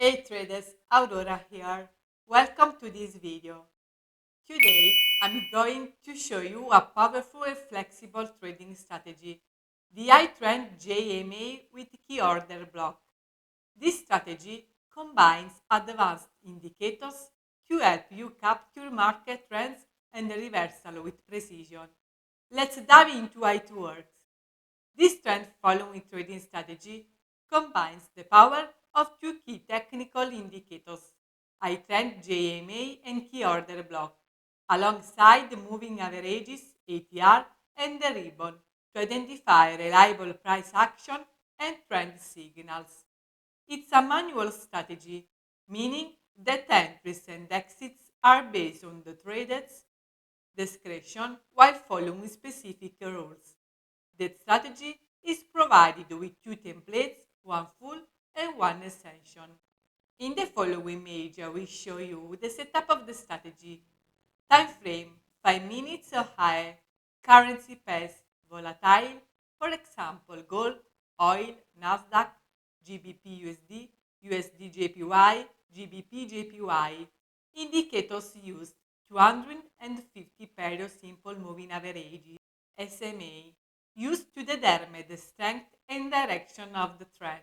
Hey traders, Aurora here. Welcome to this video. Today I'm going to show you a powerful and flexible trading strategy, the Itrend JMA with key order block. This strategy combines advanced indicators to help you capture market trends and reversal with precision. Let's dive into how it works. This trend following trading strategy combines the power of two key technical indicators, Itrend JMA and key order block, alongside the moving averages ATR and the ribbon to identify reliable price action and trend signals. It's a manual strategy, meaning that entries and exits are based on the trader's discretion while following specific rules. The strategy is provided with two templates, one full and one extension. In the following image, I will show you the setup of the strategy. Time frame 5 minutes or higher. Currency pairs volatile, for example, gold, oil, Nasdaq, GBP USD, USD JPY, GBP JPY. Indicators used 250 period simple moving averages SMA used to determine the strength and direction of the trend.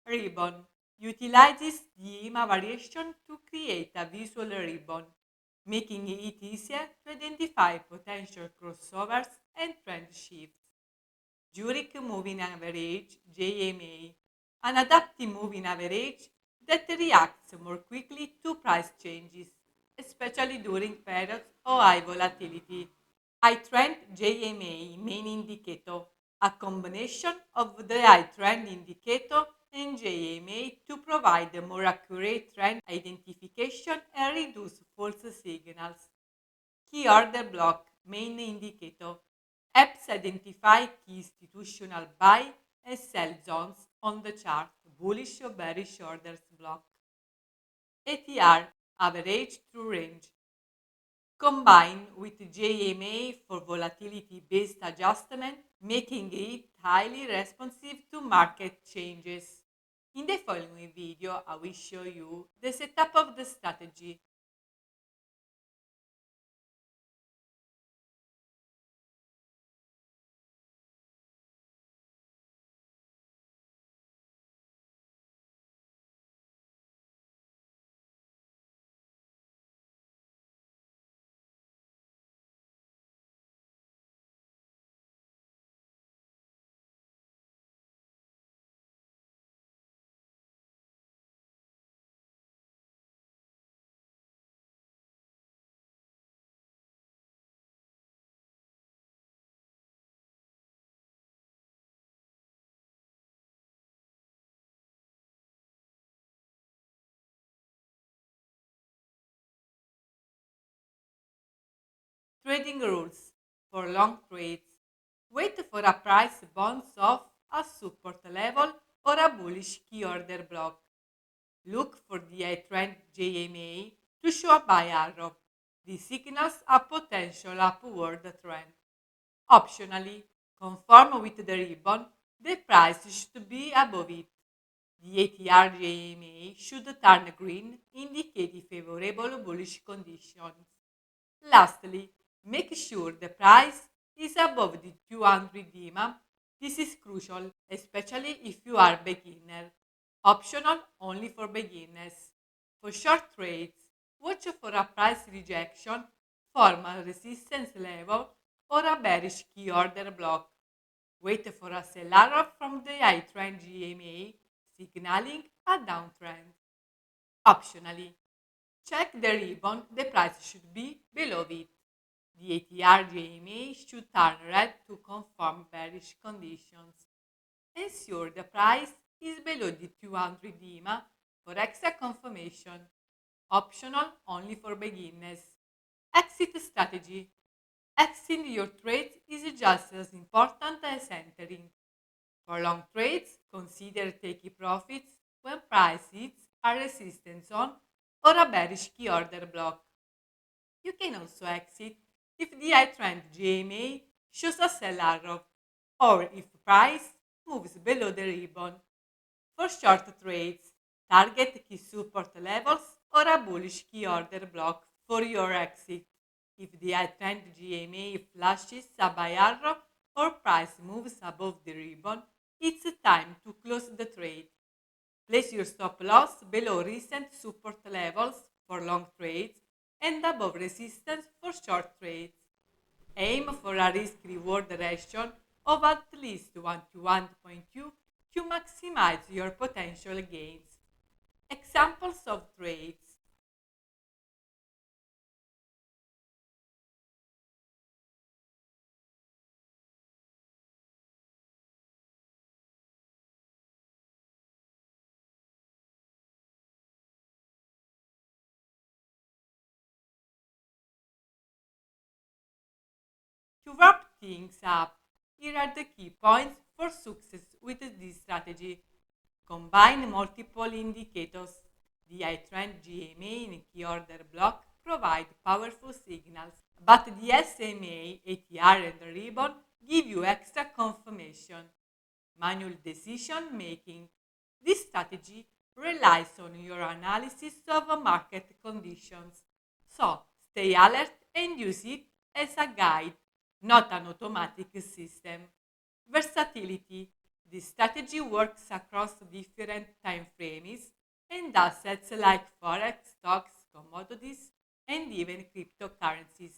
Ribbon utilizes the EMA variation to create a visual ribbon, making it easier to identify potential crossovers and trend shifts. Zurich Moving Average JMA, an adaptive moving average that reacts more quickly to price changes, especially during periods of high volatility. iTrend JMA main indicator, a combination of the iTrend indicator and JMA to provide a more accurate trend identification and reduce false signals. Key order block main indicator helps identify key institutional buy and sell zones on the chart, bullish or bearish orders block. ATR average true range combined with JMA for volatility-based adjustment, making it highly responsive to market changes. In the following video, I will show you the setup of the strategy. Trading rules for long trades. Wait for a price bounce off a support level or a bullish key order block. Look for the trend JMA to show a buy arrow. This signals a potential upward trend. Optionally, conform with the ribbon, the price should be above it. The ATR JMA should turn green, indicating favorable bullish conditions. Lastly, make sure the price is above the 200 EMA. This is crucial, especially if you are beginner. Optional only for beginners. For short trades, watch for a price rejection, formal resistance level, or a bearish key order block. Wait for a sell arrow from the iTrend JMA, signaling a downtrend. Optionally, check the ribbon, the price should be below it. The ATR JMA should turn red to confirm bearish conditions. Ensure the price is below the 200 EMA for extra confirmation. Optional only for beginners. Exit strategy. Exiting your trades is just as important as entering. For long trades, consider taking profits when price hits a resistance zone or a bearish key order block. You can also exit if the iTrend JMA shows a sell arrow or if price moves below the ribbon. For short trades, target key support levels, or a bullish key order block for your exit. If the Itrend JMA flashes a buy arrow or price moves above the ribbon, it's time to close the trade. Place your stop loss below recent support levels for long trades and above resistance for short trades. Aim for a risk-reward ratio of at least 1 to 1.2 to maximize your potential gains. Examples of trades. To wrap things up, here are the key points for success with this strategy. Combine multiple indicators. The iTrend JMA and key order block provide powerful signals, but the SMA, ATR, and ribbon give you extra confirmation. Manual decision making. This strategy relies on your analysis of market conditions. So stay alert and use it as a guide, not an automatic system. Versatility. This strategy works across different time frames and assets like forex, stocks, commodities, and even cryptocurrencies.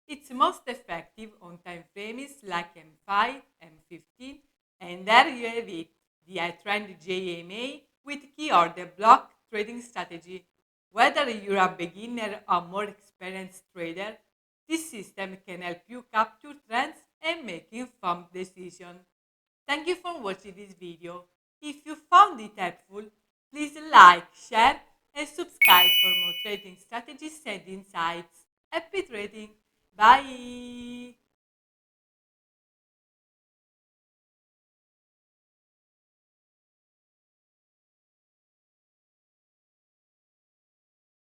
It's most effective on time frames like M5, M15, and there you have it, the Itrend JMA with key order block trading strategy. Whether you're a beginner or more experienced trader, this system can help you capture trends and make informed decisions. Thank you for watching this video. If you found it helpful, please like, share, and subscribe for more trading strategies and insights. Happy trading! Bye!